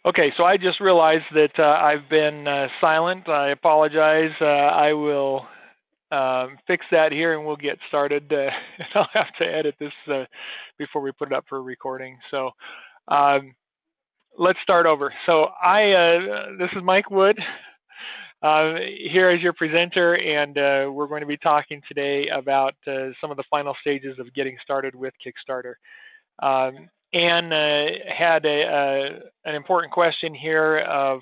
Okay, so I just realized that I've been silent. I apologize. I will fix that here and we'll get started. I'll have to edit this before we put it up for recording. So um, let's start over. So this is Mike Wood here as your presenter, and we're going to be talking today about some of the final stages of getting started with Kickstarter. Anne had an important question here of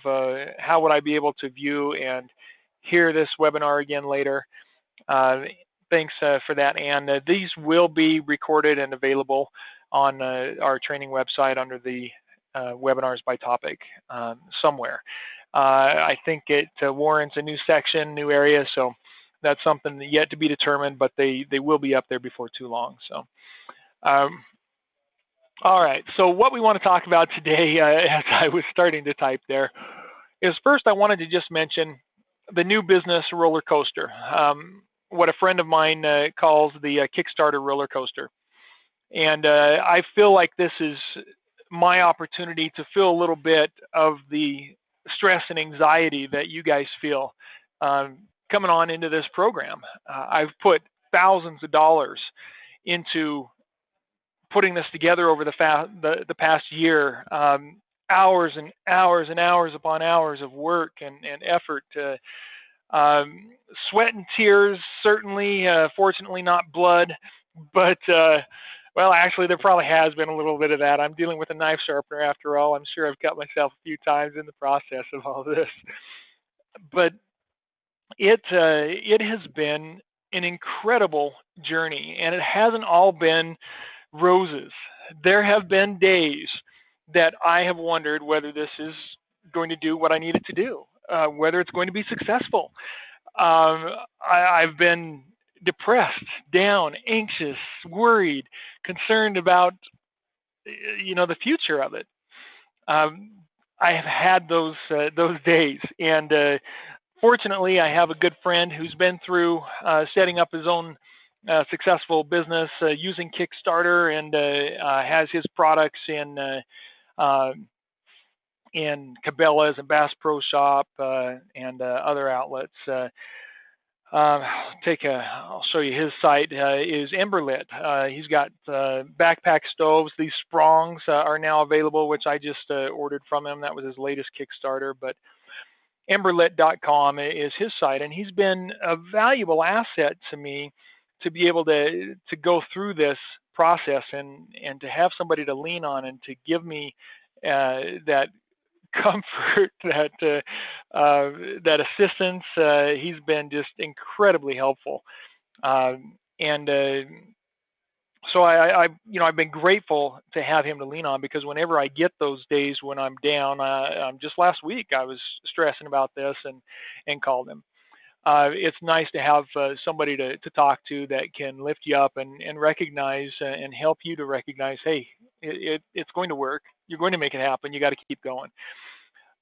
how would I be able to view and hear this webinar again later. Thanks for that, Anne. These will be recorded and available on our training website under the webinars by topic somewhere. I think it warrants a new section, new area, so that's something yet to be determined, but they will be up there before too long. So. All right, so what we want to talk about today, as I was starting to type there, is first I wanted to just mention the new business roller coaster, what a friend of mine calls the Kickstarter roller coaster. And I feel like this is my opportunity to feel a little bit of the stress and anxiety that you guys feel coming on into this program. I've put thousands of dollars into putting this together over the past year, hours and hours and hours upon hours of work and effort, sweat and tears, certainly, fortunately not blood, but well, actually there probably has been a little bit of that. I'm dealing with a knife sharpener after all. I'm sure I've cut myself a few times in the process of all this, but it has been an incredible journey, and it hasn't all been roses. There have been days that I have wondered whether this is going to do what I need it to do, whether it's going to be successful. I've been depressed, down, anxious, worried, concerned about the future of it. I have had those days, and fortunately, I have a good friend who's been through setting up his own successful business using Kickstarter, and has his products in Cabela's and Bass Pro Shop and other outlets. I'll show you his site is Emberlit. He's got backpack stoves. These Sprongs are now available, which I just ordered from him. That was his latest Kickstarter, but Emberlit.com is his site, and he's been a valuable asset to me to be able to go through this process and to have somebody to lean on and to give me that comfort, that assistance. He's been just incredibly helpful, and so I've been grateful to have him to lean on, because whenever I get those days when I'm down, just last week I was stressing about this and called him. It's nice to have somebody to talk to that can lift you up and recognize and help you to recognize, hey, it's going to work. You're going to make it happen. You got to keep going.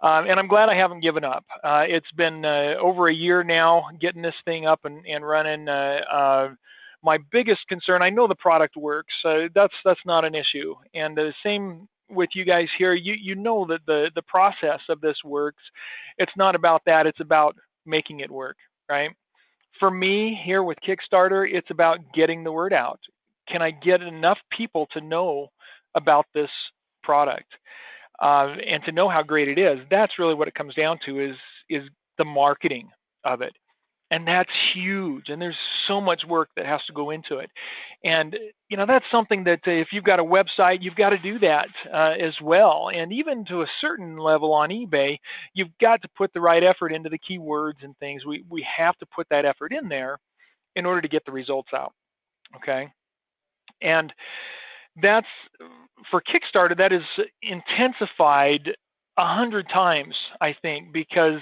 And I'm glad I haven't given up. It's been over a year now getting this thing up and running. My biggest concern, I know the product works. That's not an issue. And the same with you guys here. You know that the process of this works. It's not about that. It's about making it work, right? For me here with Kickstarter, it's about getting the word out. Can I get enough people to know about this product and to know how great it is? That's really what it comes down to, is the marketing of it. And that's huge. And there's so much work that has to go into it. And, that's something that if you've got a website, you've got to do that as well. And even to a certain level on eBay, you've got to put the right effort into the keywords and things. We have to put that effort in there in order to get the results out. Okay. And that's, for Kickstarter, that is intensified 100 times, I think, because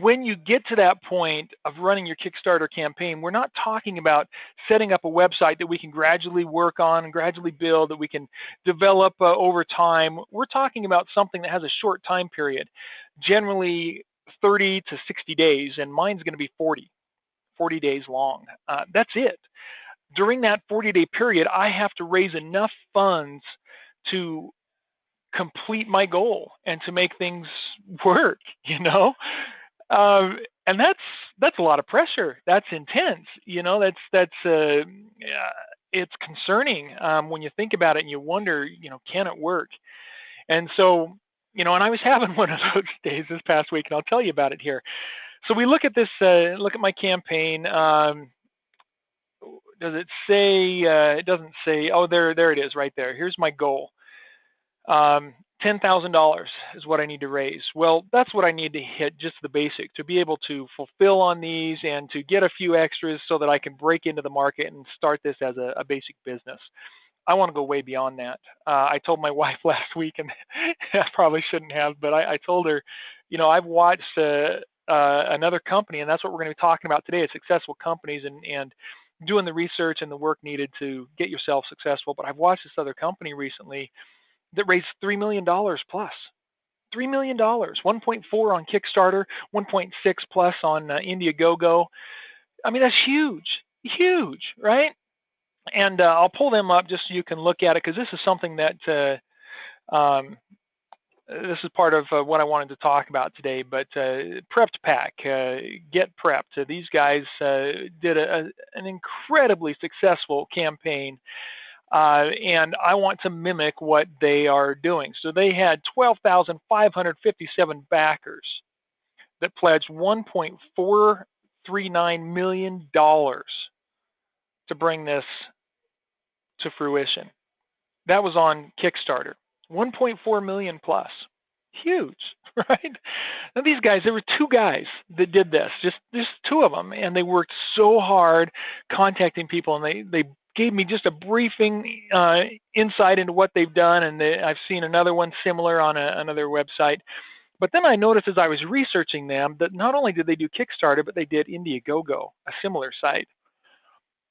when you get to that point of running your Kickstarter campaign, we're not talking about setting up a website that we can gradually work on and gradually build, that we can develop over time. We're talking about something that has a short time period, generally 30 to 60 days, and mine's going to be 40 days long. That's it. During that 40-day period, I have to raise enough funds to complete my goal and to make things work, you know? And that's a lot of pressure. That's intense, you know. It's concerning when you think about it and you wonder, you know, can it work? And so, you know, and I was having one of those days this past week, and I'll tell you about it here. So we look at this, look at my campaign. Does it say? It doesn't say. Oh, there it is, right there. Here's my goal. $10,000 is what I need to raise. Well, that's what I need to hit, just the basic, to be able to fulfill on these and to get a few extras so that I can break into the market and start this as a basic business. I want to go way beyond that. I told my wife last week, and I probably shouldn't have, but I told her, you know, I've watched another company, and that's what we're going to be talking about today, is successful companies and doing the research and the work needed to get yourself successful. But I've watched this other company recently that raised $3 million plus. $3 million, 1.4 on Kickstarter, 1.6 plus on Indiegogo. I mean, that's huge, right? And I'll pull them up just so you can look at it, because this is something that this is part of what I wanted to talk about today. But Prepped Pack, Get Prepped. These guys did an incredibly successful campaign, and I want to mimic what they are doing. So they had 12,557 backers that pledged $1.439 million to bring this to fruition. That was on Kickstarter. 1.4 million plus. Huge, right? Now these guys, there were two guys that did this, just two of them, and they worked so hard contacting people, and they gave me just a briefing insight into what they've done, and I've seen another one similar on another website. But then I noticed as I was researching them that not only did they do Kickstarter, but they did Indiegogo, a similar site.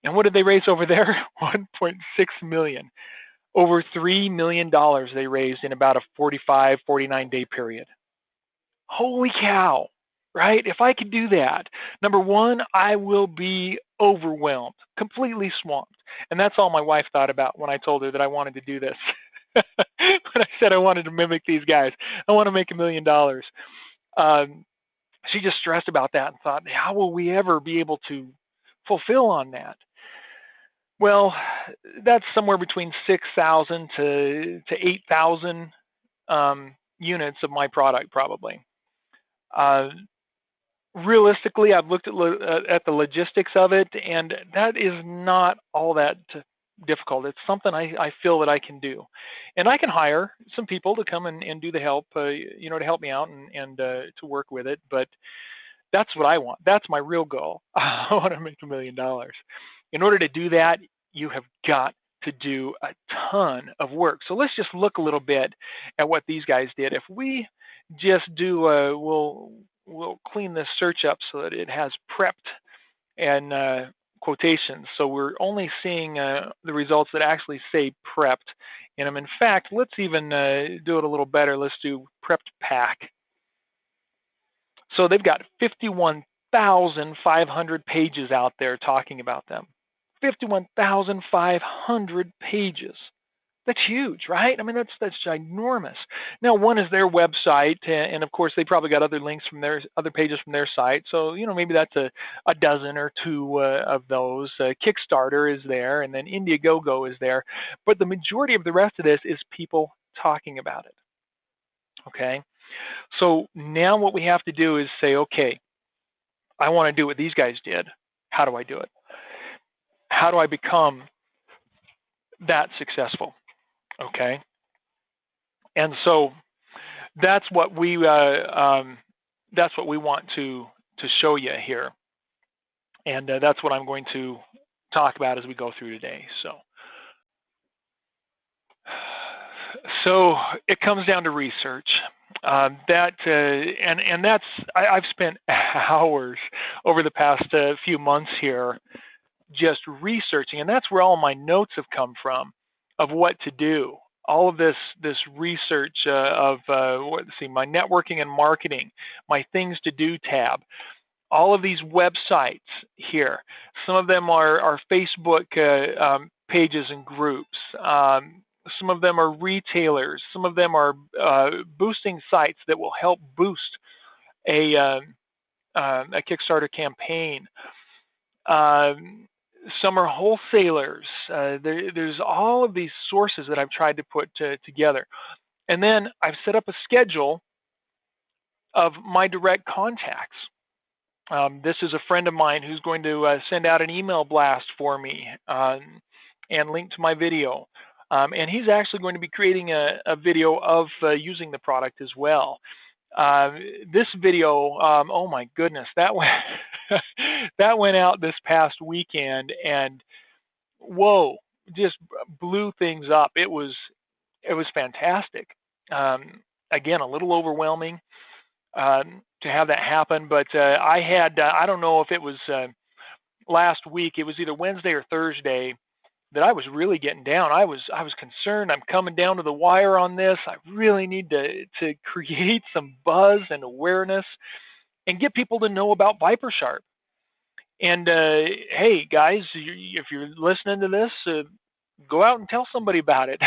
And what did they raise over there? 1.6 million. Over $3 million they raised in about a 45, 49-day period. Holy cow, right? If I could do that, number one, I will be overwhelmed, completely swamped. And that's all my wife thought about when I told her that I wanted to do this. When I said I wanted to mimic these guys, I want to make $1 million. She just stressed about that and thought, how will we ever be able to fulfill on that? Well, that's somewhere between 6,000 to 8,000 units of my product, probably. Realistically, I've looked at the logistics of it, and that is not all that difficult. It's something I feel that I can do, and I can hire some people to come and do the help, you know, to help me out and to work with it. But that's what I want. That's my real goal. I want to make $1 million. In order to do that, you have got to do a ton of work. So let's just look a little bit at what these guys did. If we just do, we'll clean this search up so that it has prepped and quotations. So we're only seeing the results that actually say prepped in them. In fact, let's even do it a little better. Let's do prepped pack. So they've got 51,500 pages out there talking about them. 51,500 pages. That's huge, right? I mean, that's ginormous. Now, one is their website, and of course, they probably got other links from their other pages from their site. So, you know, maybe that's a dozen or two of those. Kickstarter is there, and then Indiegogo is there. But the majority of the rest of this is people talking about it. Okay? So now what we have to do is say, okay, I want to do what these guys did. How do I do it? How do I become that successful? Okay, and so that's what we want to show you here, and that's what I'm going to talk about as we go through today. So it comes down to research. And that's I've spent hours over the past few months here just researching, and that's where all my notes have come from of what to do. All of this research of my networking and marketing, my things to do tab, all of these websites here. Some of them are Facebook pages and groups. Some of them are retailers. Some of them are boosting sites that will help boost a Kickstarter campaign. Some are wholesalers. There's all of these sources that I've tried to put together. And then I've set up a schedule of my direct contacts. This is a friend of mine who's going to send out an email blast for me and link to my video. And he's actually going to be creating a video of using the product as well. This video, oh my goodness, that went that went out this past weekend, and whoa, just blew things up. It was fantastic. Again, a little overwhelming to have that happen, but I had I don't know if it was last week. It was either Wednesday or Thursday that I was really getting down. I was concerned. I'm coming down to the wire on this. I really need to create some buzz and awareness and get people to know about Viper Sharp. And hey, guys, if you're listening to this, go out and tell somebody about it.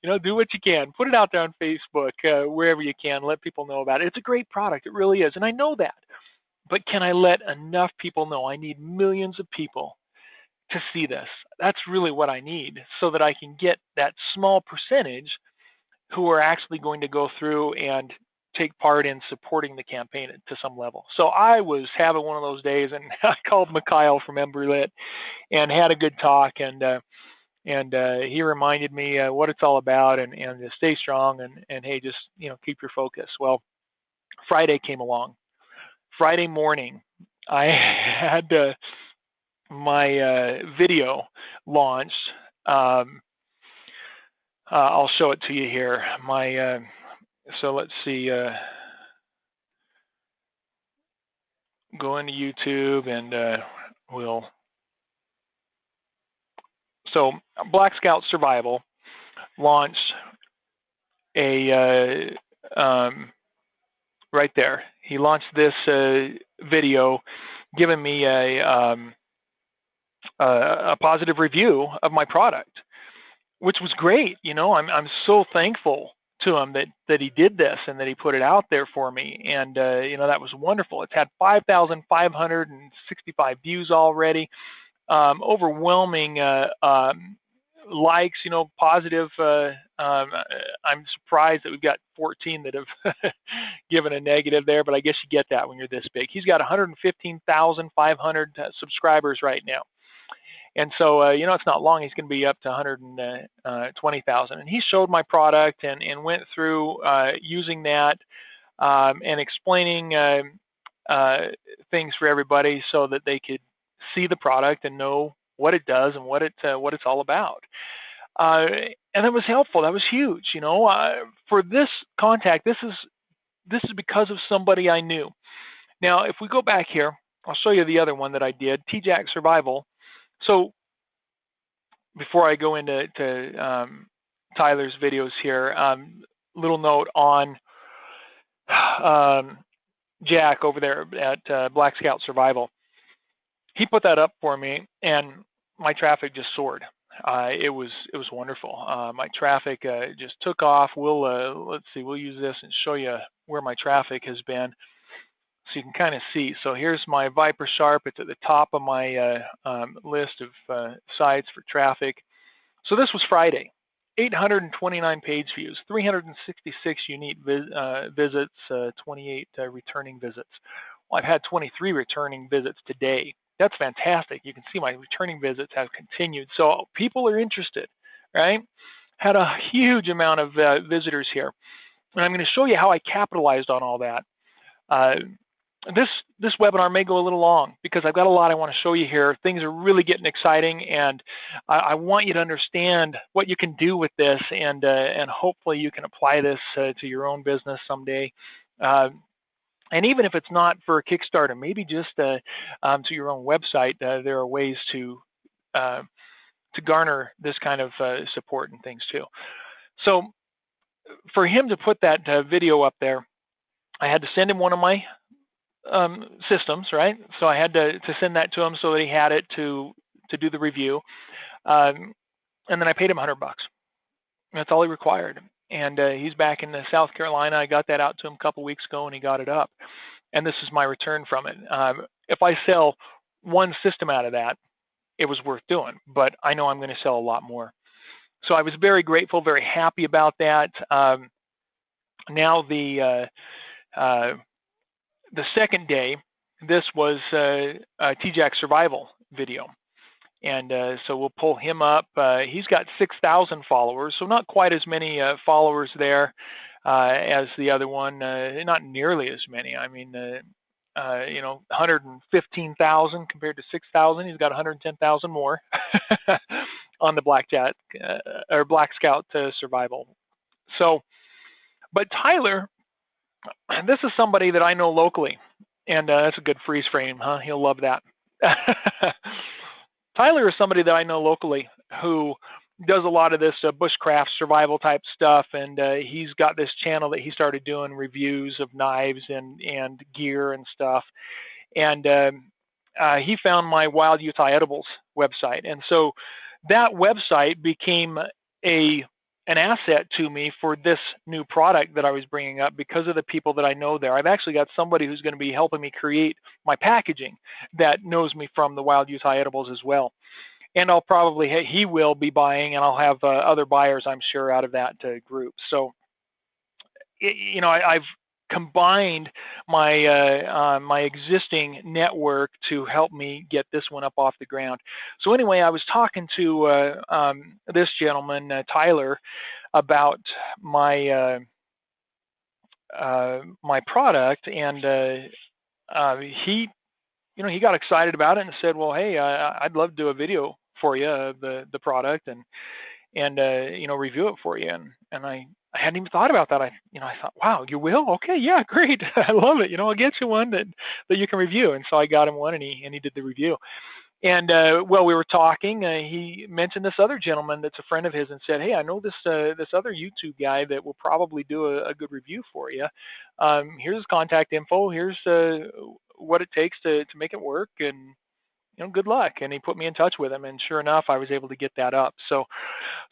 Do what you can. Put it out there on Facebook, wherever you can. Let people know about it. It's a great product. It really is. And I know that. But can I let enough people know? I need millions of people to see this. That's really what I need, so that I can get that small percentage who are actually going to go through and take part in supporting the campaign to some level. So I was having one of those days, and I called Mikhail from Emberlit and had a good talk, and he reminded me what it's all about, and to stay strong, and hey, just keep your focus. Well, Friday came along. Friday morning, I had my video launched. I'll show it to you here. So let's see. Go into YouTube, and So Black Scout Survival launched a right there. He launched this video, giving me a positive review of my product, which was great. I'm so thankful to him that he did this and that he put it out there for me. And that was wonderful. It's had 5,565 views already, overwhelming likes, positive. I'm surprised that we've got 14 that have given a negative there, but I guess you get that when you're this big. He's got 115,500 subscribers right now. And so, it's not long. He's going to be up to 120,000. And he showed my product and went through using that and explaining things for everybody so that they could see the product and know what it does and what it's all about. And it was helpful. That was huge. For this contact, this is because of somebody I knew. Now, if we go back here, I'll show you the other one that I did, TJAC Survival. So before I go into Tyler's videos here, little note on Jack over there at Black Scout Survival. He put that up for me, and my traffic just soared. It was wonderful. My traffic just took off. Let's see. We'll use this and show you where my traffic has been, so you can kind of see. So here's my Viper Sharp. It's at the top of my list of sites for traffic. So this was Friday. 829 page views, 366 unique visits, 28 returning visits. Well, I've had 23 returning visits today. That's fantastic. You can see my returning visits have continued. So people are interested, right? Had a huge amount of visitors here. And I'm going to show you how I capitalized on all that. This webinar may go a little long because I've got a lot I want to show you here. Things are really getting exciting, and I want you to understand what you can do with this, and hopefully you can apply this to your own business someday. And even if it's not for a Kickstarter, maybe just to your own website, there are ways to garner this kind of support and things too. So for him to put that video up there, I had to send him one of my systems, right? So I had to send that to him so that he had it to do the review, and then I paid him $100. That's all he required. And he's back in South Carolina. I got that out to him a couple weeks ago, and he got it up. And this is my return from it. If I sell one system out of that, it was worth doing. But I know I'm going to sell a lot more. So I was very grateful, very happy about that. Now the second day, this was a TJAC survival video. And so we'll pull him up. He's got 6,000 followers, so not quite as many followers there as the other one. Not nearly as many. I mean, 115,000 compared to 6,000. He's got 110,000 more on the Black Scout survival. So, but Tyler, this is somebody that I know locally, and that's a good freeze frame, huh? He'll love that. Tyler is somebody that I know locally who does a lot of this bushcraft survival type stuff, and he's got this channel that he started doing reviews of knives and gear and stuff. And he found my Wild Utah Edibles website, and so that website became an asset to me for this new product that I was bringing up because of the people that I know there. I've actually got somebody who's going to be helping me create my packaging that knows me from the Wild Utah Edibles as well. And he will be buying, and I'll have other buyers, I'm sure, out of that group. So, I've combined my existing network to help me get this one up off the ground. So anyway, I was talking to this gentleman, Tyler, about my my product, and he got excited about it and said, "Well, hey, I'd love to do a video for you of the product and review it for you." And I hadn't even thought about that. I thought, wow, you will? Okay, yeah, great. I love it. I'll get you one that you can review. And so I got him one, and he did the review. And while we were talking, he mentioned this other gentleman that's a friend of his and said, hey, I know this other YouTube guy that will probably do a good review for you. Here's his contact info. Here's what it takes to make it work, and good luck. And he put me in touch with him, and sure enough, I was able to get that up. So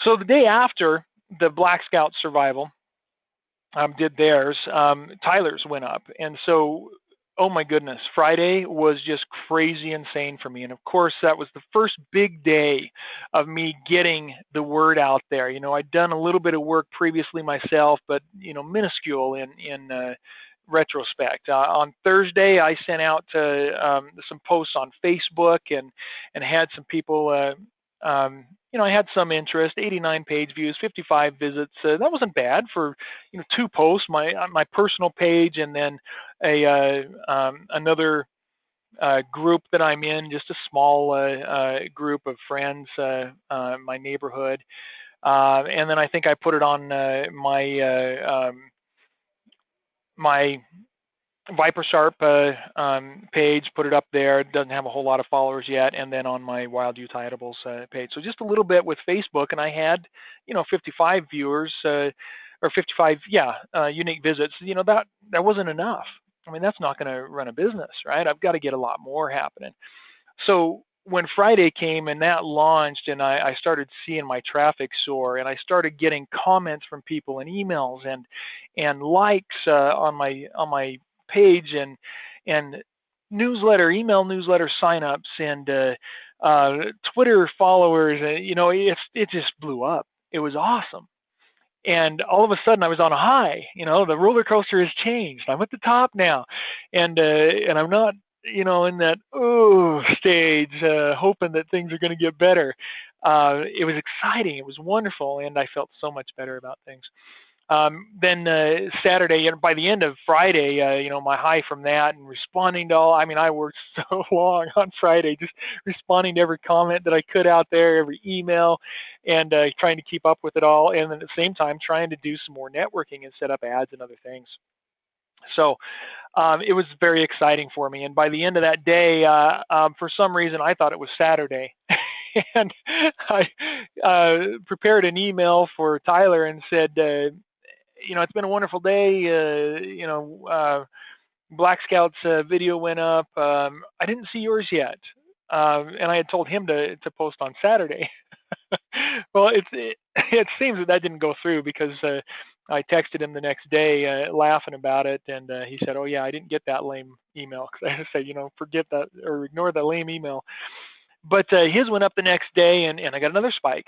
the day after the Black Scout Survival did theirs, Tyler's went up. And so, oh my goodness, Friday was just crazy insane for me. And of course, that was the first big day of me getting the word out there. I'd done a little bit of work previously myself, but, minuscule in retrospect. On Thursday, I sent out some posts on Facebook and had some people, I had some interest, 89 page views, 55 visits. That wasn't bad for, 2 posts, my personal page, and then another group that I'm in, just a small group of friends, my neighborhood. And then I think I put it on my Viper Sharp page, put it up there. It doesn't have a whole lot of followers yet. And then on my Wild Utah Edibles page. So just a little bit with Facebook, and I had, 55 viewers or 55, unique visits. That wasn't enough. I mean, that's not going to run a business, right? I've got to get a lot more happening. So when Friday came and that launched, and I started seeing my traffic soar, and I started getting comments from people and emails and likes on my page and email newsletter signups and Twitter followers, it just blew up. It was awesome. And all of a sudden I was on a high. The roller coaster has changed. I'm at the top now, and I'm not in that stage hoping that things are going to get better. It was exciting. It was wonderful, and I felt so much better about things. Then Saturday, and by the end of Friday, my high from that and responding to I worked so long on Friday, just responding to every comment that I could out there, every email, and trying to keep up with it all. And then at the same time, trying to do some more networking and set up ads and other things. So it was very exciting for me. And by the end of that day, for some reason, I thought it was Saturday. And I prepared an email for Tyler and said, it's been a wonderful day. Black Scout's video went up. I didn't see yours yet. And I had told him to post on Saturday. Well, it seems that didn't go through because I texted him the next day laughing about it, and he said, "Oh yeah, I didn't get that lame email." Because I said, forget that or ignore that lame email. But his went up the next day, and I got another spike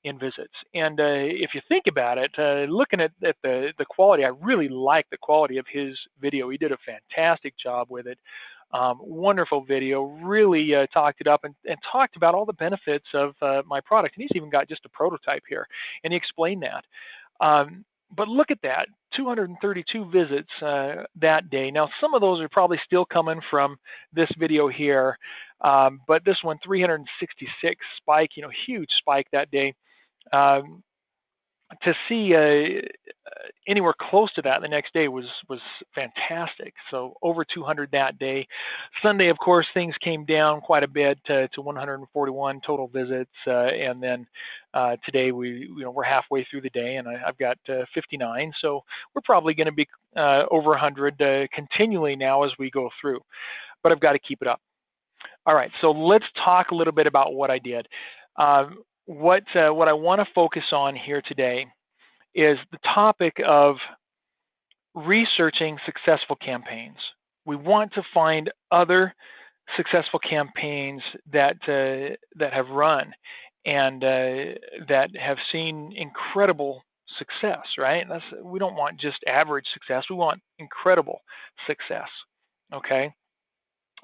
in visits. And if you think about it, looking at the quality, I really like the quality of his video. He did a fantastic job with it. Wonderful video, really talked it up and talked about all the benefits of my product. And he's even got just a prototype here, and he explained that. But look at that, 232 visits that day. Now, some of those are probably still coming from this video here, but this one, 366 spike, huge spike that day. Um, to see anywhere close to that the next day was fantastic. So over 200 that day. Sunday, of course, things came down quite a bit to 141 total visits, and then today we're halfway through the day, and I've got 59. So we're probably going to be over 100 continually now as we go through. But I've got to keep it up. All right, so let's talk a little bit about what I did. What I want to focus on here today is the topic of researching successful campaigns. We want to find other successful campaigns that have run and that have seen incredible success. Right? We don't want just average success. We want incredible success. Okay.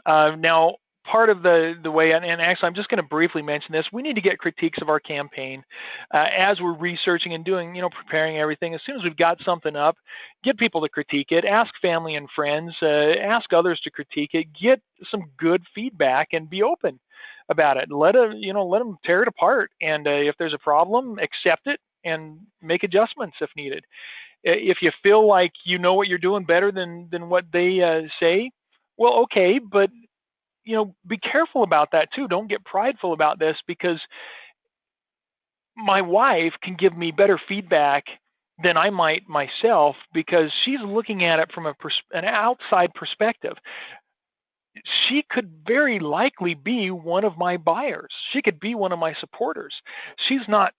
Now, part of the way, and actually I'm just going to briefly mention this, we need to get critiques of our campaign as we're researching and doing, preparing everything. As soon as we've got something up, get people to critique it, ask family and friends, ask others to critique it, get some good feedback, and be open about it. Let them tear it apart, and if there's a problem, accept it and make adjustments if needed. If you feel like you know what you're doing better than what they say, well, okay, but be careful about that too. Don't get prideful about this, because my wife can give me better feedback than I might myself, because she's looking at it from an outside perspective. She could very likely be one of my buyers. She could be one of my supporters. She's not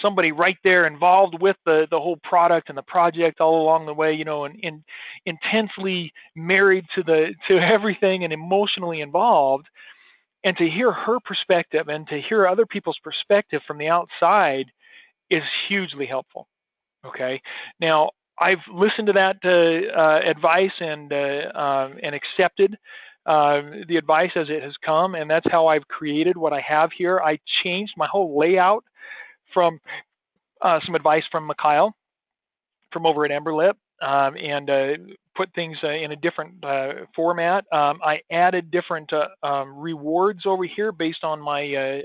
somebody right there involved with the whole product and the project all along the way, and intensely married to everything and emotionally involved. And to hear her perspective and to hear other people's perspective from the outside is hugely helpful. Okay. Now, I've listened to that advice and accepted the advice as it has come, and that's how I've created what I have here. I changed my whole layout from some advice from Mikhail from over at Emberlit, and put things in a different format. I added different rewards over here based on my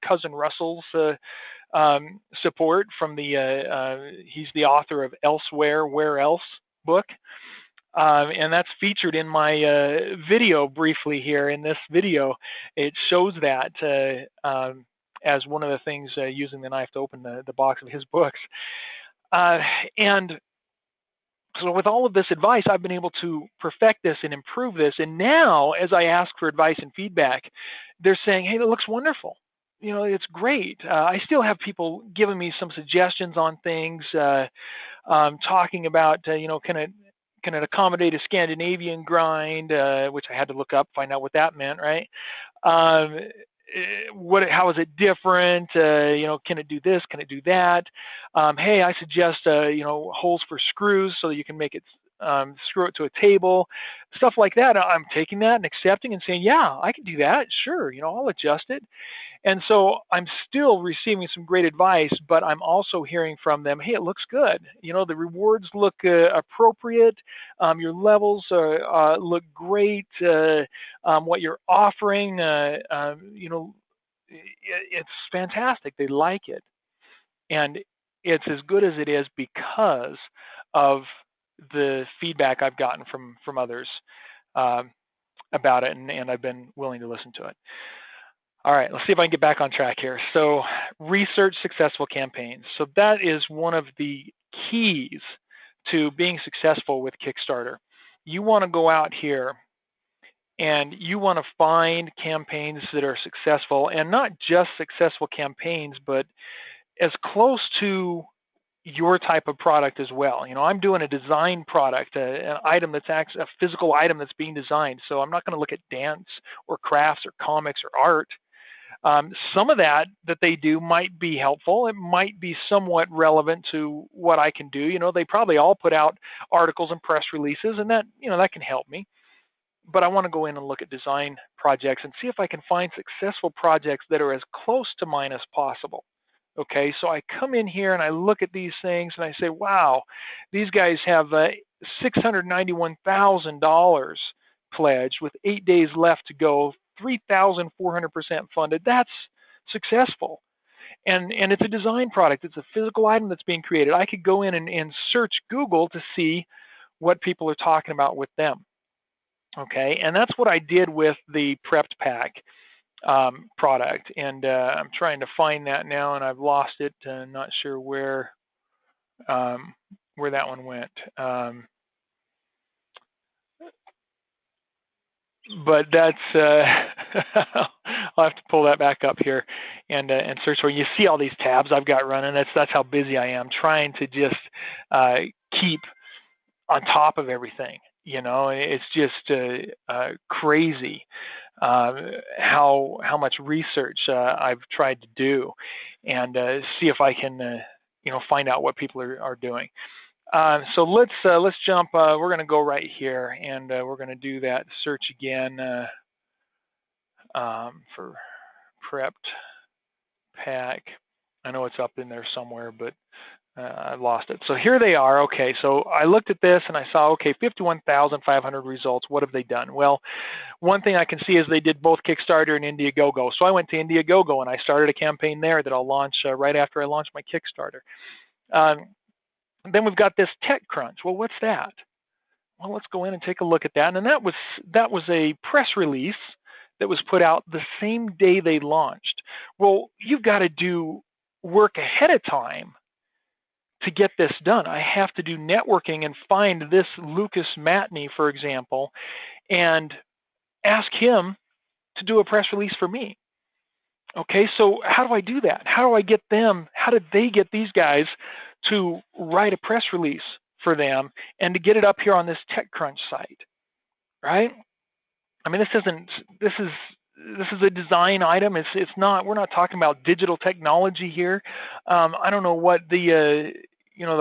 cousin Russell's support from he's the author of Elsewhere, Where Else book. And that's featured in my video briefly here. In this video, it shows that as one of the things using the knife to open the box of his books. And so with all of this advice, I've been able to perfect this and improve this. And now, as I ask for advice and feedback, they're saying, hey, that looks wonderful. It's great. I still have people giving me some suggestions on things, talking about, can it accommodate a Scandinavian grind, which I had to look up, find out what that meant, right? How is it different? Can it do this? Can it do that? Hey, I suggest holes for screws so that you can make it screw it to a table, stuff like that. I'm taking that and accepting and saying, yeah, I can do that. Sure, I'll adjust it. And so I'm still receiving some great advice, but I'm also hearing from them, hey, it looks good. The rewards look appropriate. Your levels look great. What you're offering, it's fantastic. They like it. And it's as good as it is because of the feedback I've gotten from others about it, and I've been willing to listen to it. All right, let's see if I can get back on track here. So research successful campaigns. So that is one of the keys to being successful with Kickstarter. You want to go out here and you want to find campaigns that are successful, and not just successful campaigns, but as close to your type of product as well. I'm doing a design product, an item that's actually a physical item that's being designed. So I'm not going to look at dance or crafts or comics or art. Some of that they do might be helpful. It might be somewhat relevant to what I can do. They probably all put out articles and press releases, and that that can help me. But I want to go in and look at design projects and see if I can find successful projects that are as close to mine as possible. Okay, so I come in here and I look at these things and I say, wow, these guys have $691,000 pledged with 8 days left to go, 3,400% funded. That's successful. And it's a design product. It's a physical item that's being created. I could go in and search Google to see what people are talking about with them. Okay, and that's what I did with the prepped pack product, and I'm trying to find that now, and I've lost it. Not sure where that one went. But that's I'll have to pull that back up here and search for. You see all these tabs I've got running. That's how busy I am trying to just keep on top of everything. It's just crazy how much research I've tried to do, and see if I can find out what people are doing. So let's jump. We're going to go right here, and we're going to do that search again for prepped pack. I know it's up in there somewhere, but I lost it. So here they are. Okay, so I looked at this and I saw, okay, 51,500 results. What have they done? Well, one thing I can see is they did both Kickstarter and Indiegogo. So I went to Indiegogo and I started a campaign there that I'll launch right after I launch my Kickstarter. Then we've got this TechCrunch. Well, what's that? Well, let's go in and take a look at that. And that was a press release that was put out the same day they launched. Well, you've got to do work ahead of time to get this done. I have to do networking and find this Lucas Matney, for example, and ask him to do a press release for me. Okay, so how do I do that? How do I get them? How did they get these guys to write a press release for them and to get it up here on this TechCrunch site, right? I mean, this is a design item. It's not. We're not talking about digital technology here. I don't know what the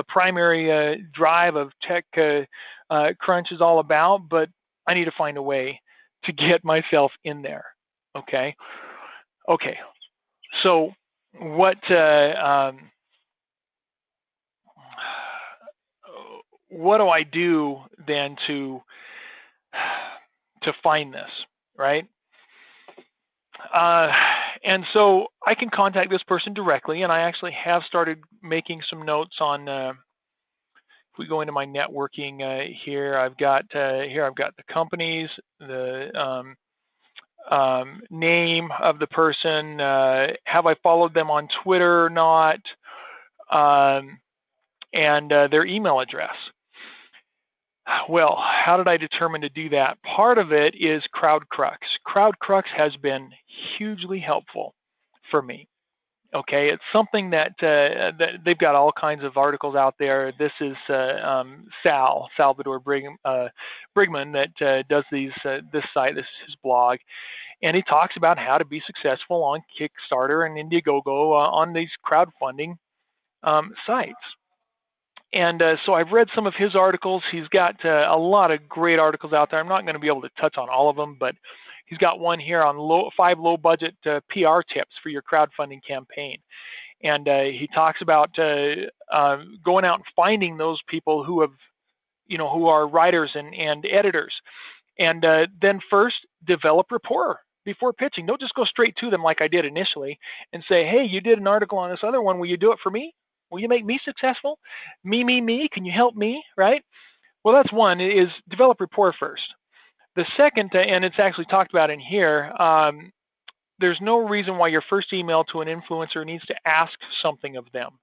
primary drive of TechCrunch is all about, but I need to find a way to get myself in there. Okay. So what do I do then to find this, right? And so I can contact this person directly, and I actually have started making some notes on. If we go into my networking here, I've got the companies, the name of the person, have I followed them on Twitter or not, and their email address. Well, how did I determine to do that? Part of it is CrowdCrux. CrowdCrux has been hugely helpful for me. Okay, it's something that they've got all kinds of articles out there. This is Salvador Brigman that does this site. This is his blog, and he talks about how to be successful on Kickstarter and Indiegogo on these crowdfunding sites. And so I've read some of his articles. He's got a lot of great articles out there. I'm not going to be able to touch on all of them, but he's got one here on 5 low-budget PR tips for your crowdfunding campaign. And he talks about going out and finding those people who are writers and editors. And then first, develop rapport before pitching. Don't just go straight to them like I did initially and say, hey, you did an article on this other one. Will you do it for me? Will you make me successful? Me. Can you help me? Right? Well, that's one, is develop rapport first. The second, and it's actually talked about in here, there's no reason why your first email to an influencer needs to ask something of them.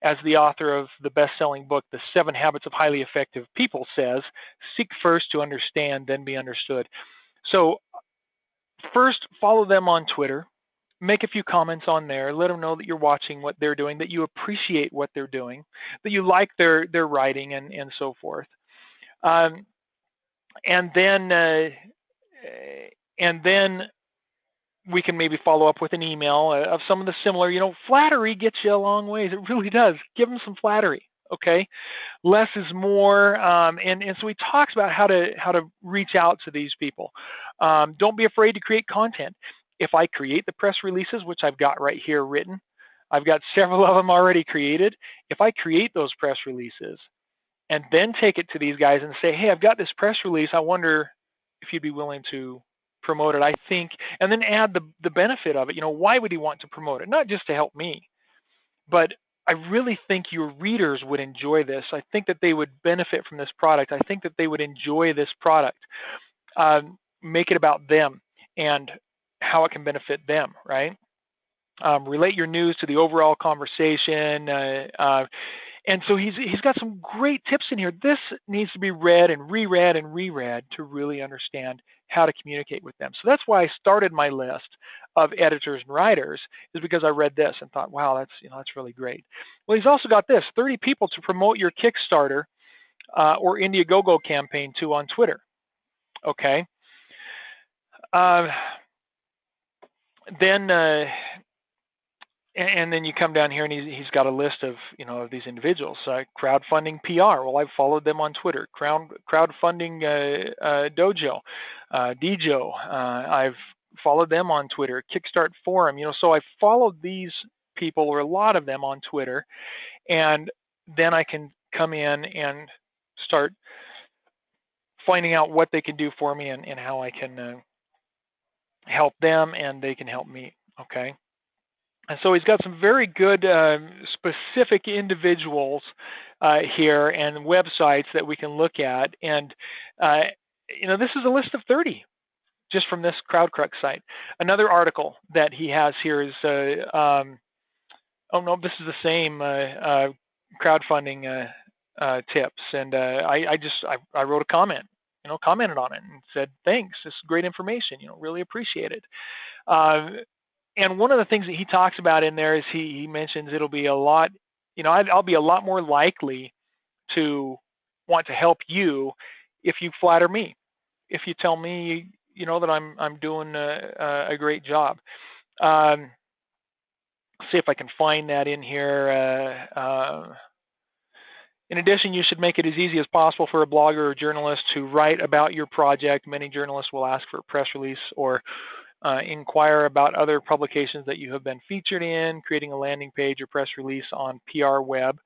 As the author of the best-selling book, The 7 Habits of Highly Effective People says, seek first to understand, then be understood. So first, follow them on Twitter. make a few comments on there. Let them know that you're watching what they're doing, that you appreciate what they're doing, that you like their writing, and so forth. Um, and then uh, and then we can maybe follow up with an email of some of the similar. Flattery gets you a long ways. It really does. Give them some flattery. Okay, less is more, and so he talks about how to reach out to these people. Don't be afraid to create content. If I create the press releases, which I've got right here written, I've got several of them already created. If I create those press releases and then take it to these guys and say, hey, I've got this press release, I wonder if you'd be willing to promote it. I think, and then add the benefit of it. Why would he want to promote it? Not just to help me, but I really think your readers would enjoy this. I think that they would benefit from this product. I think that they would enjoy this product. Make it about them and how it can benefit them, right? Relate your news to the overall conversation. And so he's got some great tips in here. This needs to be read and reread to really understand how to communicate with them. So that's why I started my list of editors and writers, is because I read this and thought, wow, that's really great. Well, he's also got this: 30 people to promote your Kickstarter or Indiegogo campaign to on Twitter. Okay. Uh, then and then you come down here and he's got a list of of these individuals. Crowdfunding PR. Well, I've followed them on Twitter. Crowdfunding Dojo, Djo. I've followed them on Twitter. Kickstart Forum. So I followed these people, or a lot of them, on Twitter, and then I can come in and start finding out what they can do for me and how I can help them and they can help me. Okay. And so he's got some very good specific individuals here and websites that we can look at. And, this is a list of 30 just from this CrowdCrux site. Another article that he has here is, oh no, this is the same crowdfunding tips. And I wrote a comment, commented on it and said, thanks, this is great information, really appreciate it. And one of the things that he talks about in there is he mentions it'll be a lot, I'll be a lot more likely to want to help you if you flatter me, if you tell me, that I'm doing a great job. See if I can find that in here. In addition, you should make it as easy as possible for a blogger or journalist to write about your project. Many journalists will ask for a press release or inquire about other publications that you have been featured in. Creating a landing page or press release on PR Web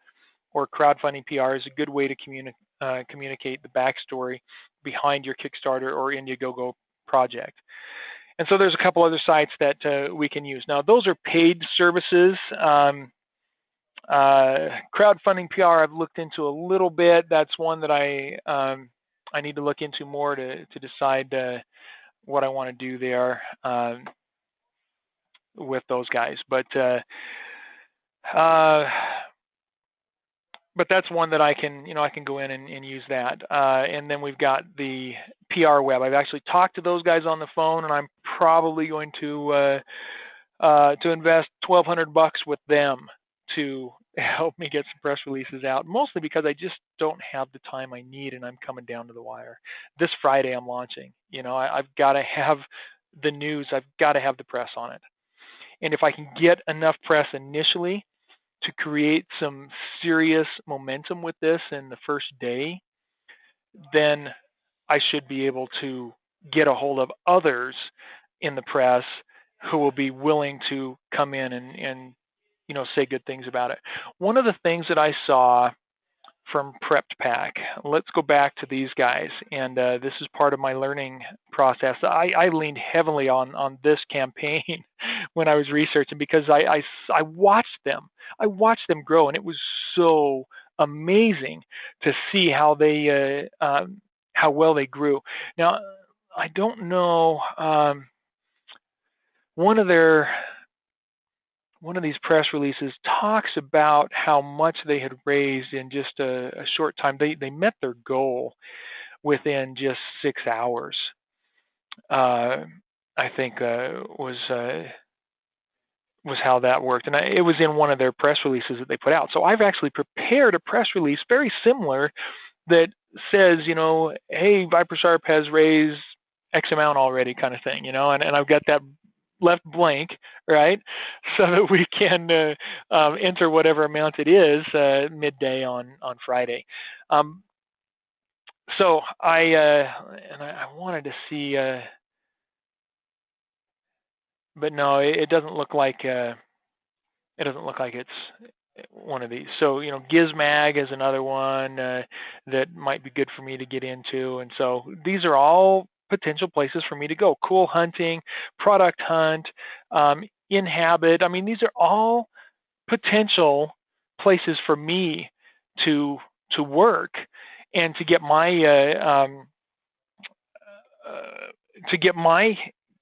or crowdfunding PR is a good way to communicate the backstory behind your Kickstarter or Indiegogo project. And so there's a couple other sites that we can use. Now, those are paid services. Crowdfunding PR I've looked into a little bit. That's one that I need to look into more to decide what I want to do there with those guys. But that's one that I can go in and use that. And then we've got the PR Web. I've actually talked to those guys on the phone, and I'm probably going to invest $1,200 with them to help me get some press releases out, mostly because I just don't have the time I need, and I'm coming down to the wire. This Friday I'm launching. I've got to have the news. I've got to have the press on it. And if I can get enough press initially to create some serious momentum with this in the first day, then I should be able to get a hold of others in the press who will be willing to come in and say good things about it. One of the things that I saw from Prepped Pack, let's go back to these guys, and this is part of my learning process. I leaned heavily on this campaign when I was researching, because I watched them. I watched them grow, and it was so amazing to see how they how well they grew. Now, I don't know. One of these press releases talks about how much they had raised in just a short time. They met their goal within just 6 hours. I think was was how that worked. And it was in one of their press releases that they put out. So I've actually prepared a press release very similar that says, hey, ViperSharp has raised X amount already, kind of thing, and I've got that left blank, right, so that we can enter whatever amount it is midday on Friday. So I wanted to see, but no, it doesn't look like it's one of these. So Gizmag is another one that might be good for me to get into, and so these are all potential places for me to go. Cool Hunting, Product Hunt, Inhabit. I mean, these are all potential places for me to work and to get my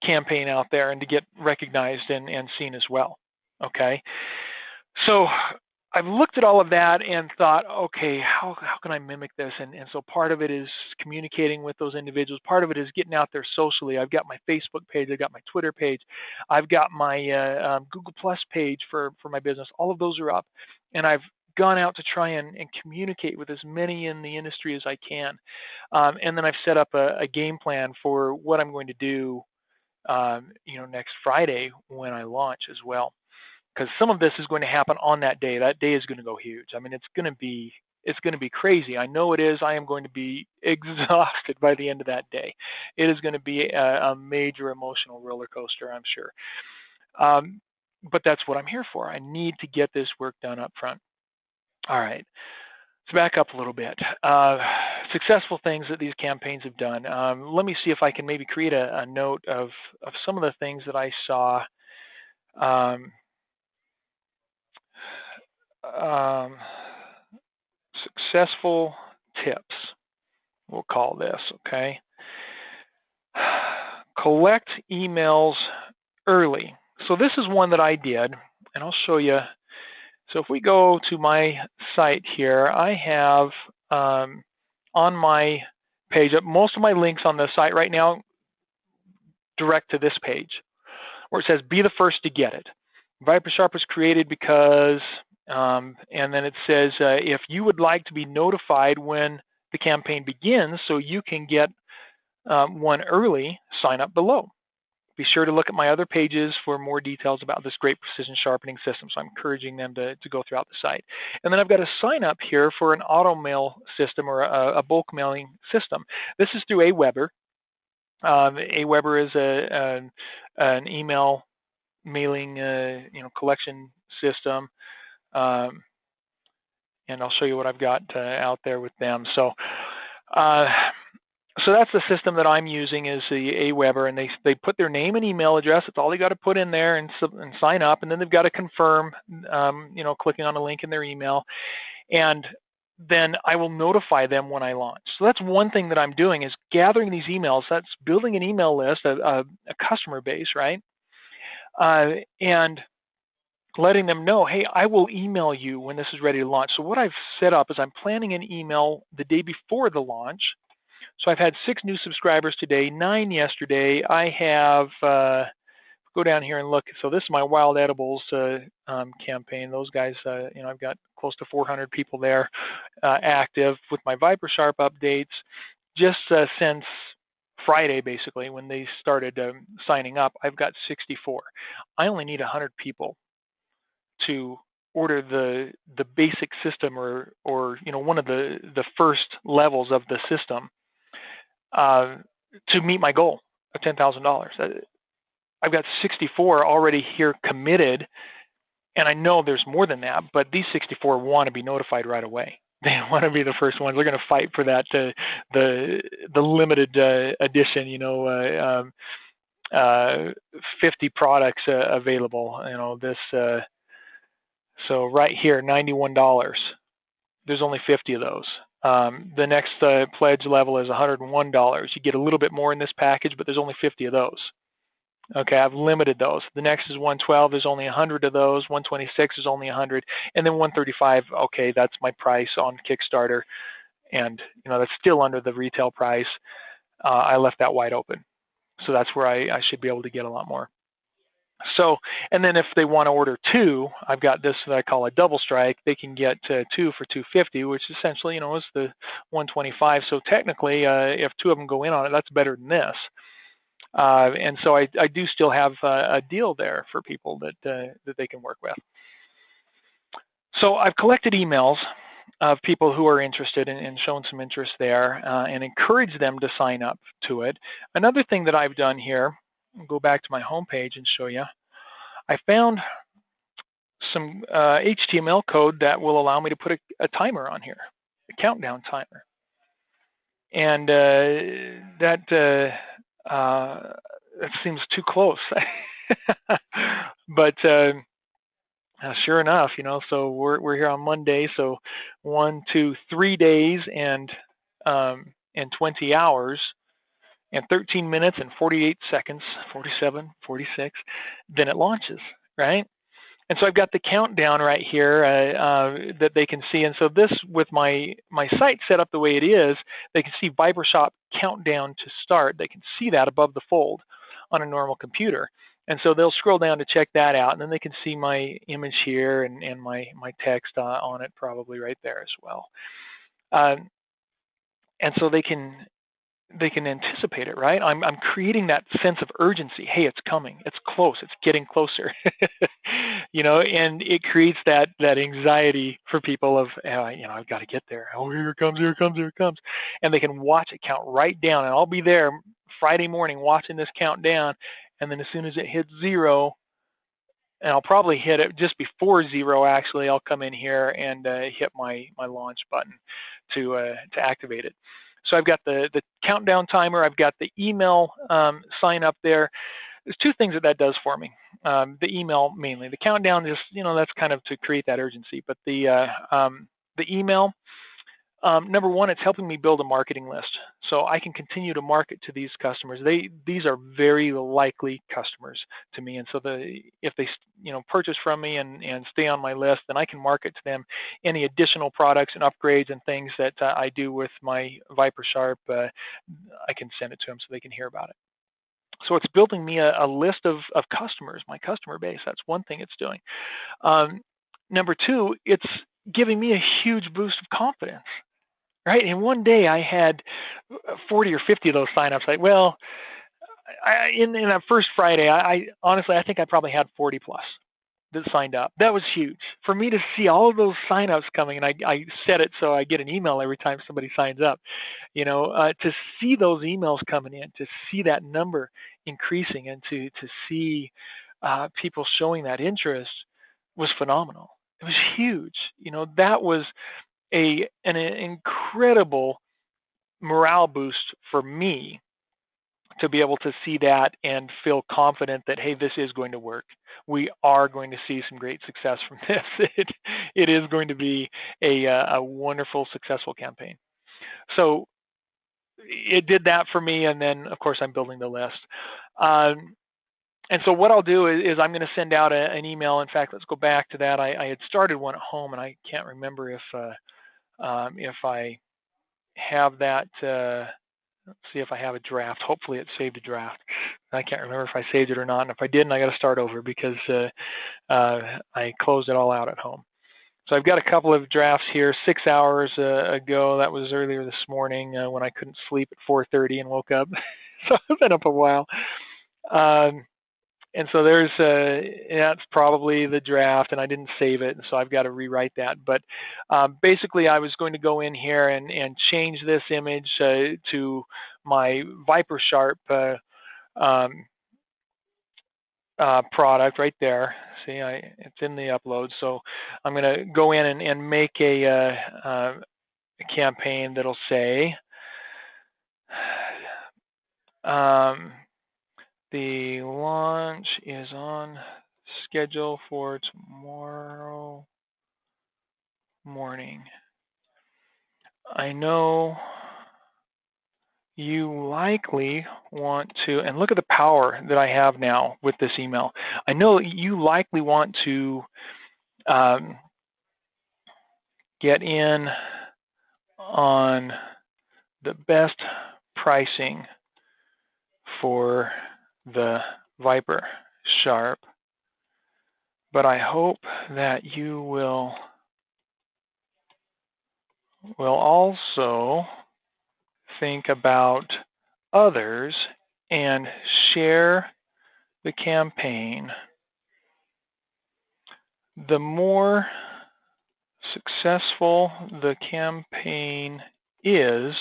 campaign out there and to get recognized and seen as well. Okay, so I've looked at all of that and thought, okay, how can I mimic this? And so part of it is communicating with those individuals. Part of it is getting out there socially. I've got my Facebook page. I've got my Twitter page. I've got my Google Plus page for my business. All of those are up. And I've gone out to try and communicate with as many in the industry as I can. And then I've set up a game plan for what I'm going to do, next Friday when I launch as well. Because some of this is going to happen on that day. That day is going to go huge. I mean, it's going to be crazy. I know it is. I am going to be exhausted by the end of that day. It is going to be a major emotional roller coaster, I'm sure. But that's what I'm here for. I need to get this work done up front. All right. Let's back up a little bit. Successful things that these campaigns have done. Let me see if I can maybe create a note of some of the things that I saw. Successful tips, we'll call this, okay? Collect emails early. So this is one that I did, and I'll show you. So if we go to my site here, I have on my page, most of my links on the site right now direct to this page, where it says, be the first to get it. ViperSharp was created because and then it says, if you would like to be notified when the campaign begins so you can get one early, sign up below. Be sure to look at my other pages for more details about this great precision sharpening system. So I'm encouraging them to go throughout the site. And then I've got a sign up here for an auto mail system or a bulk mailing system. This is through Aweber. Aweber is an email mailing collection system. And I'll show you what I've got out there with them. So that's the system that I'm using, is the Aweber, and they put their name and email address. That's all they got to put in there and sign up, and then they've got to confirm, clicking on a link in their email, and then I will notify them when I launch. So that's one thing that I'm doing, is gathering these emails. That's building an email list, a customer base, right? And letting them know, hey, I will email you when this is ready to launch. So what I've set up is I'm planning an email the day before the launch. So I've had 6 new subscribers today, 9 yesterday. I have, go down here and look. So this is my Wild Edibles campaign. Those guys, I've got close to 400 people there active with my ViperSharp updates just since Friday, basically, when they started signing up. I've got 64. I only need 100 people to order the basic system or one of the first levels of the system to meet my goal of $10,000. I've got 64 already here committed, and I know there's more than that, but these 64 want to be notified right away. They want to be the first ones. They're going to fight for that the limited edition, 50 products available. So right here, $91. There's only 50 of those. The next pledge level is $101. You get a little bit more in this package, but there's only 50 of those. Okay, I've limited those. The next is 112. There's only 100 of those. 126 is only 100, and then 135. Okay, that's my price on Kickstarter, and that's still under the retail price. I left that wide open, so that's where I should be able to get a lot more. So, and then if they want to order two, I've got this that I call a double strike. They can get two for 250, which essentially, is the 125. So technically, if two of them go in on it, that's better than this. And so I do still have a deal there for people that they can work with. So I've collected emails of people who are interested and shown some interest there, and encourage them to sign up to it. Another thing that I've done here, I'll go back to my homepage and show you. I found some HTML code that will allow me to put a timer on here, a countdown timer. And that seems too close. But sure enough, so we're here on Monday, so 1, 2, 3 days and 20 hours and 13 minutes and 48 seconds, 47, 46, then it launches, right? And so I've got the countdown right here that they can see. And so this, with my site set up the way it is, they can see ViperShop countdown to start. They can see that above the fold on a normal computer. And so they'll scroll down to check that out, and then they can see my image here and my text on it probably right there as well. And so they can anticipate it, right? I'm creating that sense of urgency. Hey, it's coming. It's close. It's getting closer. And it creates that anxiety for people of, I've got to get there. Oh, here it comes, here it comes, here it comes. And they can watch it count right down. And I'll be there Friday morning watching this countdown. And then as soon as it hits 0, and I'll probably hit it just before 0, actually, I'll come in here and hit my launch button to activate it. So I've got the countdown timer. I've got the email sign up there. There's two things that does for me. The email mainly. The countdown is, that's kind of to create that urgency. But the email, number one, it's helping me build a marketing list, so I can continue to market to these customers. These are very likely customers to me, and so if they purchase from me and stay on my list, then I can market to them any additional products and upgrades and things that I do with my ViperSharp. I can send it to them so they can hear about it. So it's building me a list of customers, my customer base. That's one thing it's doing. Number two, it's giving me a huge boost of confidence. Right. In one day, I had 40 or 50 of those signups. In that first Friday, I honestly, I think I probably had 40 plus that signed up. That was huge for me to see all of those signups coming. And I set it so I get an email every time somebody signs up. To see those emails coming in, to see that number increasing, and to see people showing that interest was phenomenal. It was huge. That was an incredible morale boost for me to be able to see that and feel confident that, hey, this is going to work. We are going to see some great success from this. It is going to be a wonderful, successful campaign. So it did that for me, and then, of course, I'm building the list. And so what I'll do is I'm going to send out an email. In fact, let's go back to that. I had started one at home, and I can't remember if I have that. Let's see if I have a draft. Hopefully it saved a draft. I can't remember if I saved it or not. And if I didn't, I got to start over because I closed it all out at home. So I've got a couple of drafts here. 6 hours ago, that was earlier this morning when I couldn't sleep at 4:30 and woke up. So I've been up a while. And so that's probably the draft, and I didn't save it, and so I've got to rewrite that. But basically, I was going to go in here and change this image to my ViperSharp product right there. See, it's in the upload. So I'm going to go in and make a campaign that'll say, the launch is on schedule for tomorrow morning. I know you likely want to, and look at the power that I have now with this email. I know you likely want to get in on the best pricing for the ViperSharp sharp, but I hope that you will also think about others and share the campaign. The more successful the campaign is,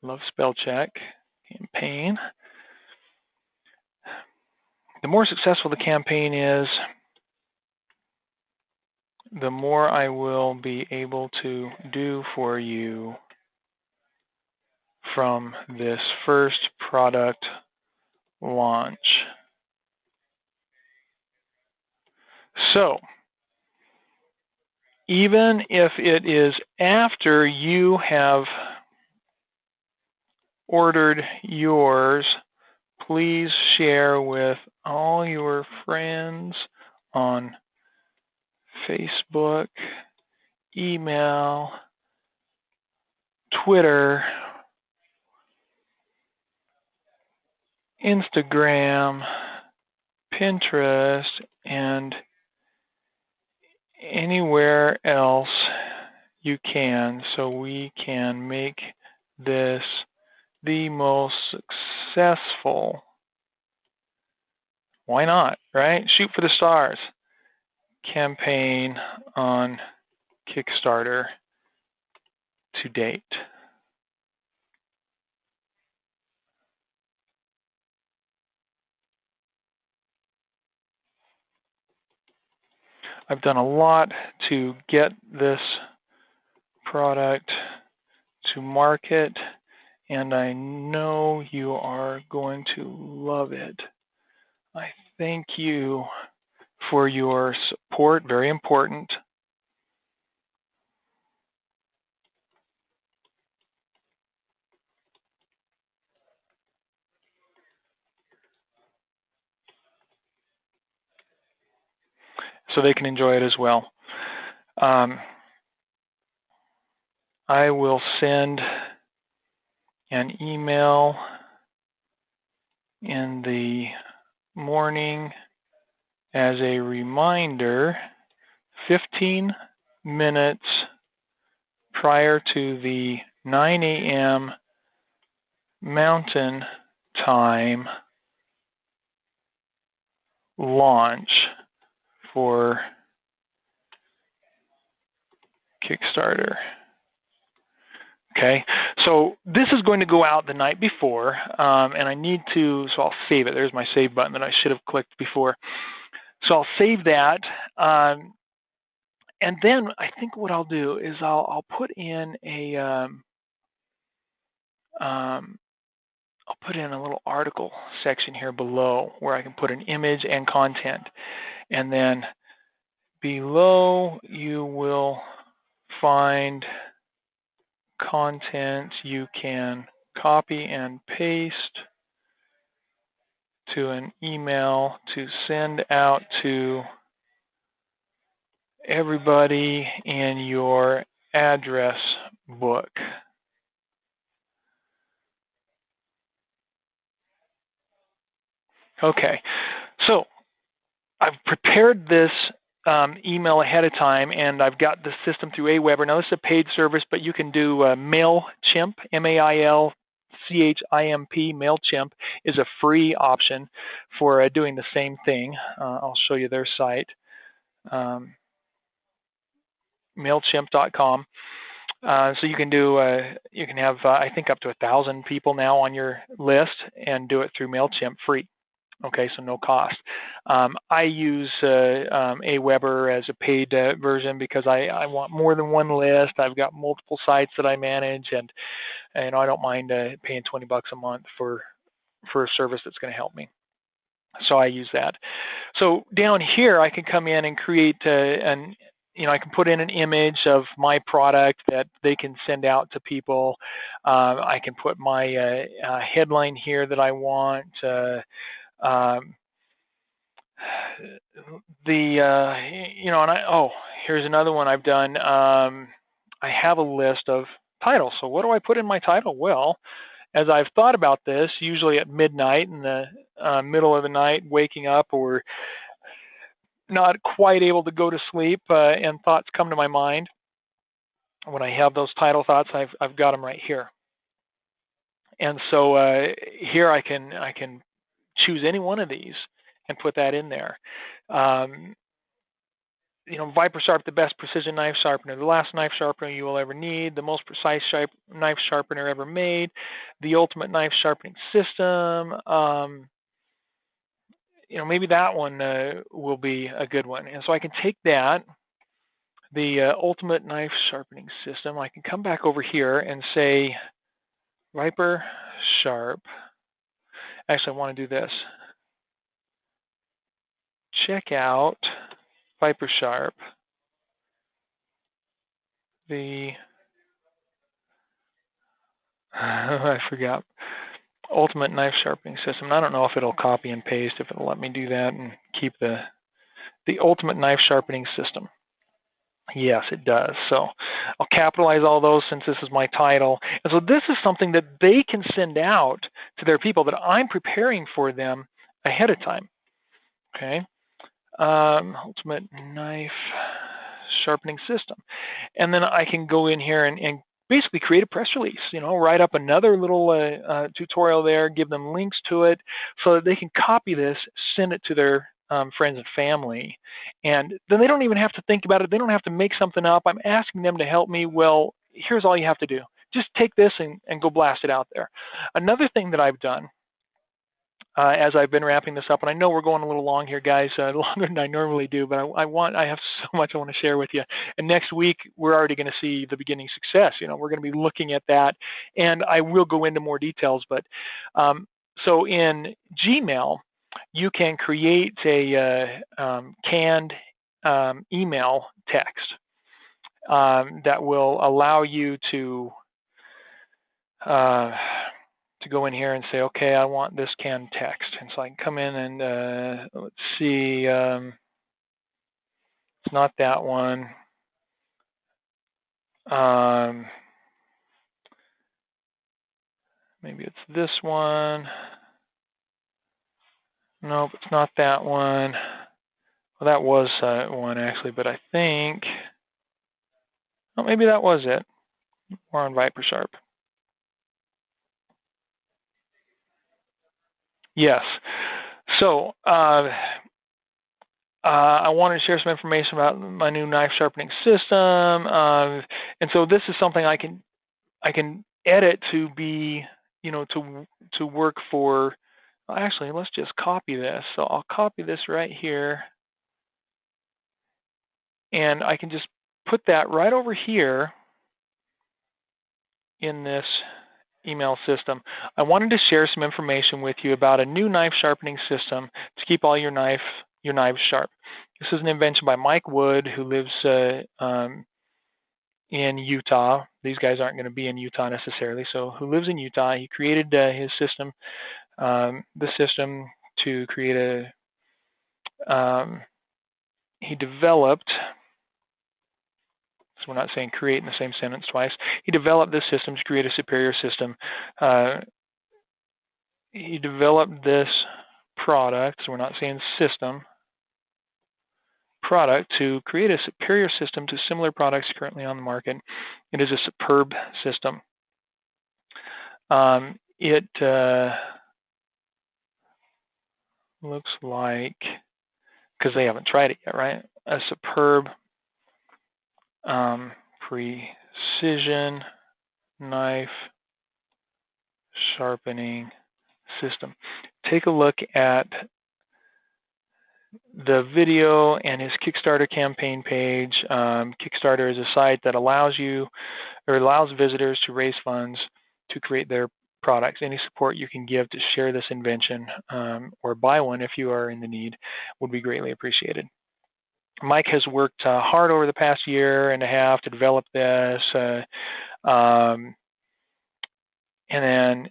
love spell check, campaign. The more successful the campaign is, the more I will be able to do for you from this first product launch. So, even if it is after you have ordered yours, please share with all your friends on Facebook, email, Twitter, Instagram, Pinterest, and anywhere else you can, so we can make this the most successful, why not, right? Shoot for the stars campaign on Kickstarter to date. I've done a lot to get this product to market, and I know you are going to love it. I thank you for your support, very important. So they can enjoy it as well. I will send an email in the morning as a reminder, 15 minutes prior to the 9 a.m. Mountain Time launch for Kickstarter. Okay, so this is going to go out the night before, and I need to, so I'll save it. There's my save button that I should have clicked before. So I'll save that, and then I think what I'll do is I'll put in a I'll put in a little article section here below where I can put an image and content, and then below you will find content you can copy and paste to an email to send out to everybody in your address book. Okay, so I've prepared this email ahead of time, and I've got the system through Aweber. Now, this is a paid service, but you can do MailChimp, MailChimp. MailChimp is a free option for doing the same thing. I'll show you their site, MailChimp.com. So you can do, you can have, I think, up to 1,000 people now on your list and do it through MailChimp free. Okay, so no cost. I use Aweber as a paid version because I want more than one list. I've got multiple sites that I manage, and I don't mind paying $20 a month for a service that's going to help me. So I use that. So down here, I can come in and create I can put in an image of my product that they can send out to people. I can put my headline here that I want. Here's another one I've done. I have a list of titles. So what do I put in my title? Well, as I've thought about this, usually at midnight, in the middle of the night, waking up or not quite able to go to sleep, and thoughts come to my mind. When I have those title thoughts, I've got them right here. And so here I can choose any one of these and put that in there. Viper Sharp, the best precision knife sharpener, the last knife sharpener you will ever need, the most precise knife sharpener ever made, the ultimate knife sharpening system. Maybe that one will be a good one. And so I can take that, the ultimate knife sharpening system. I can come back over here and say Viper Sharp. Actually, I want to do this. Check out Viper Sharp, I forgot, ultimate knife sharpening system. I don't know if it'll copy and paste, if it'll let me do that and keep the ultimate knife sharpening system. Yes, it does. So I'll capitalize all those since this is my title. And so this is something that they can send out to their people that I'm preparing for them ahead of time. Okay. Ultimate knife sharpening system. And then I can go in here and basically create a press release, write up another little tutorial there, give them links to it so that they can copy this, send it to their friends and family. And then they don't even have to think about it. They don't have to make something up. I'm asking them to help me. Well, here's all you have to do. Just take this and go blast it out there. Another thing that I've done as I've been wrapping this up, and I know we're going a little long here, guys, longer than I normally do, but I have so much I want to share with you. And next week, we're already going to see the beginning success. We're going to be looking at that, and I will go into more details. But so in Gmail, you can create a canned email text that will allow you to go in here and say, okay, I want this canned text. And so I can come in and let's see, it's not that one. Maybe it's this one. Nope, it's not that one. Well, that was one actually, but I think, oh, maybe that was it. We're on Viper Sharp. Yes. So I wanted to share some information about my new knife sharpening system, and so this is something I can edit to be, to work for. Actually, let's just copy this. So I'll copy this right here, and I can just put that right over here in this email system. I wanted to share some information with you about a new knife sharpening system to keep all your knives sharp. This is an invention by Mike Wood, who lives in Utah. These guys aren't going to be in Utah necessarily, so who lives in Utah. He created his system, the system to create he developed, so we're not saying create in the same sentence twice. He developed this system to create a superior system. He developed this product, so we're not saying system, product to create a superior system to similar products currently on the market. It is a superb system. It looks like, because they haven't tried it yet, right? A superb precision knife sharpening system. Take a look at the video and his Kickstarter campaign page. Kickstarter is a site that allows visitors to raise funds to create their products. Any support you can give to share this invention or buy one if you are in the need would be greatly appreciated. Mike has worked hard over the past year and a half to develop this. And then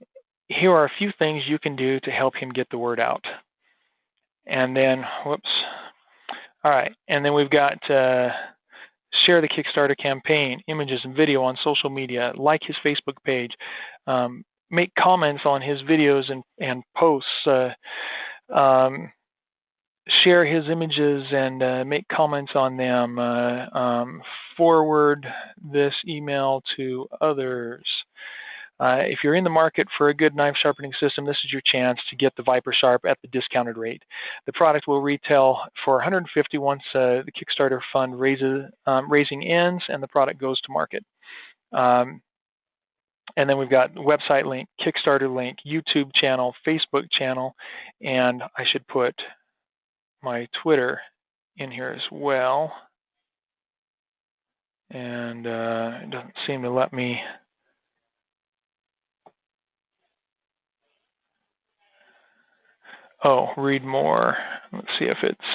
here are a few things you can do to help him get the word out. And then, whoops. All right. And then we've got share the Kickstarter campaign, images and video on social media, like his Facebook page, make comments on his videos and posts, share his images and make comments on them, forward this email to others. If you're in the market for a good knife sharpening system, this is your chance to get the Viper Sharp at the discounted rate. The product will retail for $150 once the Kickstarter fund raising ends and the product goes to market. And then we've got website link, Kickstarter link, YouTube channel, Facebook channel, and I should put my Twitter in here as well. And it doesn't seem to let me. Oh, read more. Let's see if it's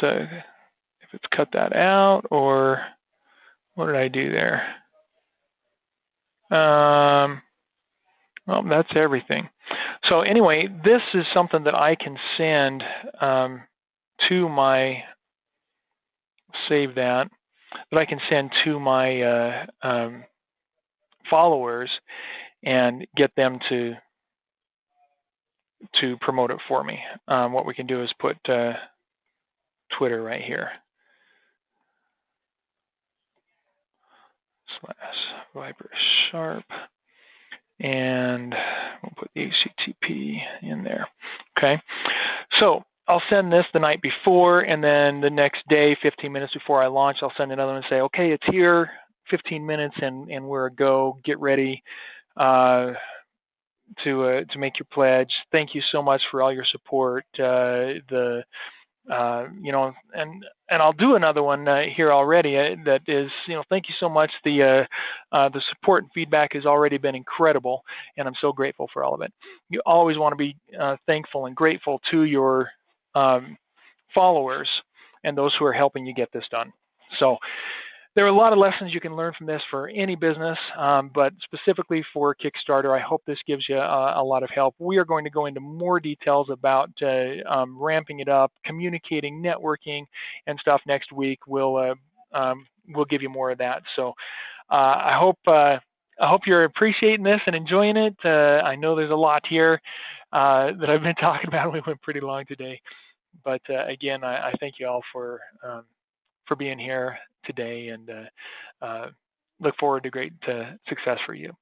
cut that out, or what did I do there? Well, that's everything. So anyway, this is something that I can send to my, save that I can send to my followers and get them to promote it for me. What we can do is put Twitter right here. / Viper Sharp. And we'll put the HTTP in there. Okay. So I'll send this the night before, and then the next day, 15 minutes before I launch, I'll send another one and say, okay, it's here, 15 minutes, and we're a go. Get ready to make your pledge. Thank you so much for all your support. And I'll do another one here already. That is, thank you so much. The support and feedback has already been incredible, and I'm so grateful for all of it. You always want to be thankful and grateful to your followers and those who are helping you get this done. So there are a lot of lessons you can learn from this for any business, but specifically for Kickstarter, I hope this gives you a lot of help. We are going to go into more details about ramping it up, communicating, networking, and stuff next week. We'll give you more of that. So I hope you're appreciating this and enjoying it. I know there's a lot here that I've been talking about. We went pretty long today, but again, I thank you all for being here today, and look forward to great success for you.